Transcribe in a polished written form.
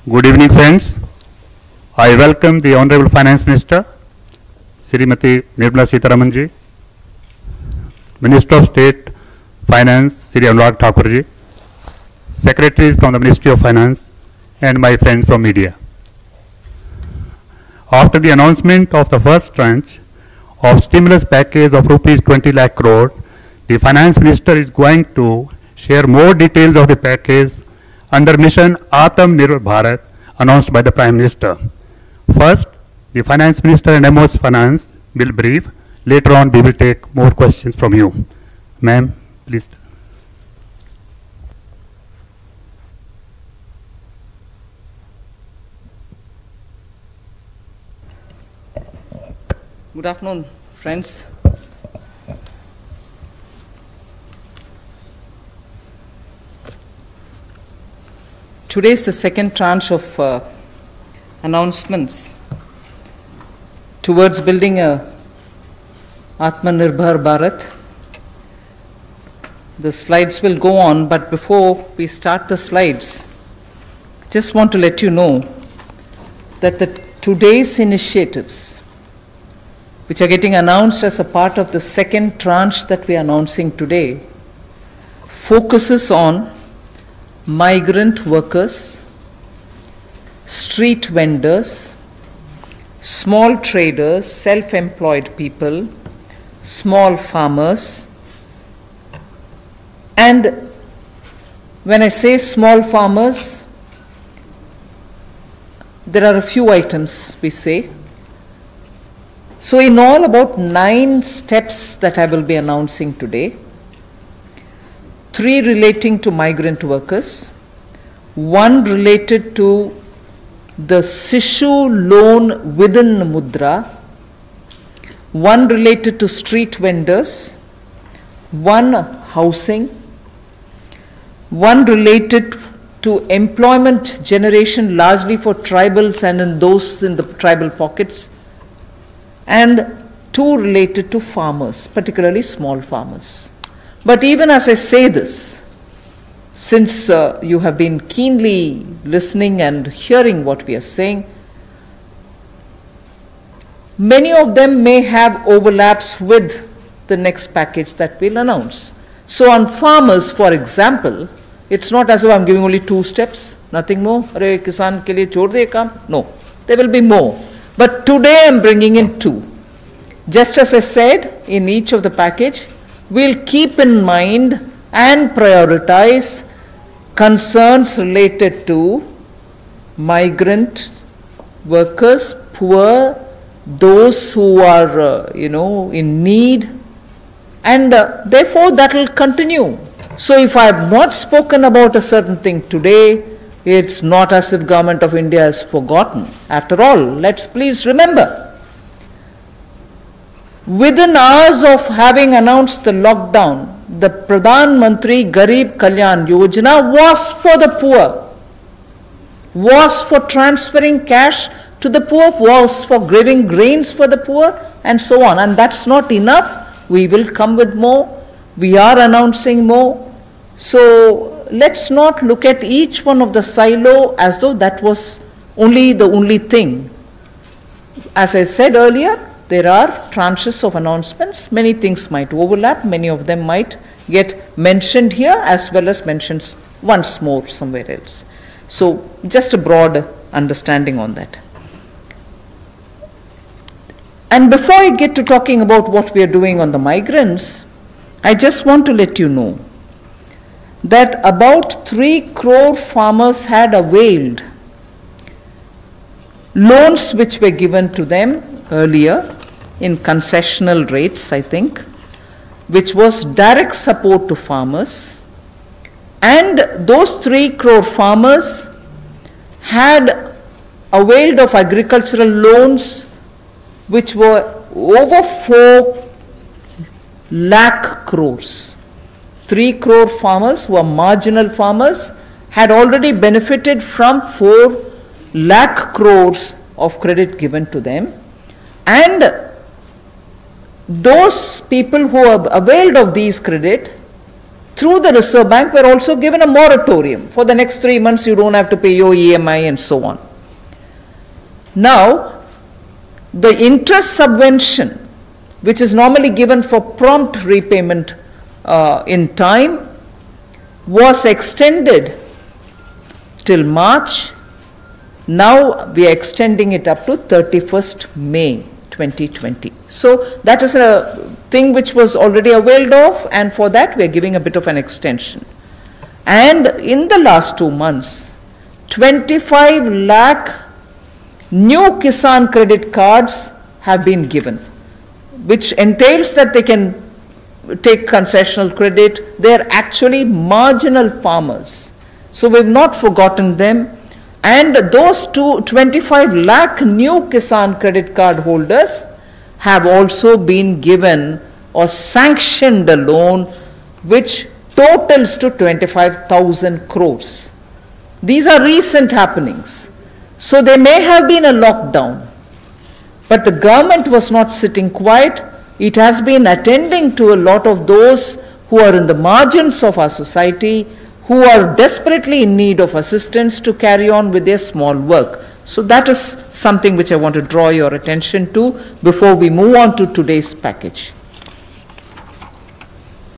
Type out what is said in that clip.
Good evening, friends. I welcome the Honorable Finance Minister, Srimati Nirmala Sitharaman ji, Minister of State Finance, Sri Anurag Thakur ji, Secretaries from the Ministry of Finance, and my friends from media. After the announcement of the first tranche of stimulus package of rupees 20 lakh crore, the Finance Minister is going to share more details of the package under mission Atam Nirbhar Bharat announced by the Prime Minister. First, the Finance Minister and MOS Finance will brief. Later on, we will take more questions from you. Ma'am, please. Good afternoon, friends. Today is the second tranche of announcements towards building a Atmanirbhar Bharat. The slides will go on, but before we start the slides, just want to let you know that today's initiatives, which are getting announced as a part of the second tranche that we are announcing today, focuses on migrant workers, street vendors, small traders, self-employed people, small farmers. And when I say small farmers, there are a few items we say. So in all, about 9 steps that I will be announcing today. 3 relating to migrant workers, 1 related to the Sishu loan within Mudra, 1 related to street vendors, 1 housing, 1 related to employment generation largely for tribals and in those in the tribal pockets, and 2 related to farmers, particularly small farmers. But even as I say this, since you have been keenly listening and hearing what we are saying, many of them may have overlaps with the next package that we'll announce. So on farmers, for example, it's not as if I'm giving only 2 steps, nothing more. Arey kisan ke liye chhod de kaam. No, there will be more. But today I'm bringing in 2. Just as I said in each of the package, we'll keep in mind and prioritize concerns related to migrant workers, poor, those who are, in need, and therefore that will continue. So if I have not spoken about a certain thing today, it's not as if Government of India has forgotten. After all, let's please remember, within hours of having announced the lockdown, the Pradhan Mantri Garib Kalyan Yojana was for the poor, was for transferring cash to the poor, was for giving grains for the poor, and so on. And that's not enough. We will come with more. We are announcing more. So let's not look at each one of the silo as though that was the only thing. As I said earlier, there are tranches of announcements. Many things might overlap. Many of them might get mentioned here as well as mentioned once more somewhere else. So just a broad understanding on that. And before I get to talking about what we are doing on the migrants, I just want to let you know that about 3 crore farmers had availed loans which were given to them earlier in concessional rates, I think, which was direct support to farmers. And those 3 crore farmers had availed of agricultural loans which were over 4 lakh crores. 3 crore farmers who are marginal farmers had already benefited from 4 lakh crores of credit given to them. And those people who have availed of these credit through the Reserve Bank, were also given a moratorium. For the next 3 months, you don't have to pay your EMI and so on. Now, the interest subvention, which is normally given for prompt repayment in time, was extended till March. Now we are extending it up to 31st May 2020. So that is a thing which was already availed of, and for that we are giving a bit of an extension. And in the last 2 months, 25 lakh new Kisan credit cards have been given, which entails that they can take concessional credit. They are actually marginal farmers. So we have not forgotten them. And those 25 lakh new Kisan credit card holders have also been given or sanctioned a loan which totals to 25,000 crores. These are recent happenings. So there may have been a lockdown, but the government was not sitting quiet. It has been attending to a lot of those who are in the margins of our society, who are desperately in need of assistance to carry on with their small work. So that is something which I want to draw your attention to before we move on to today's package.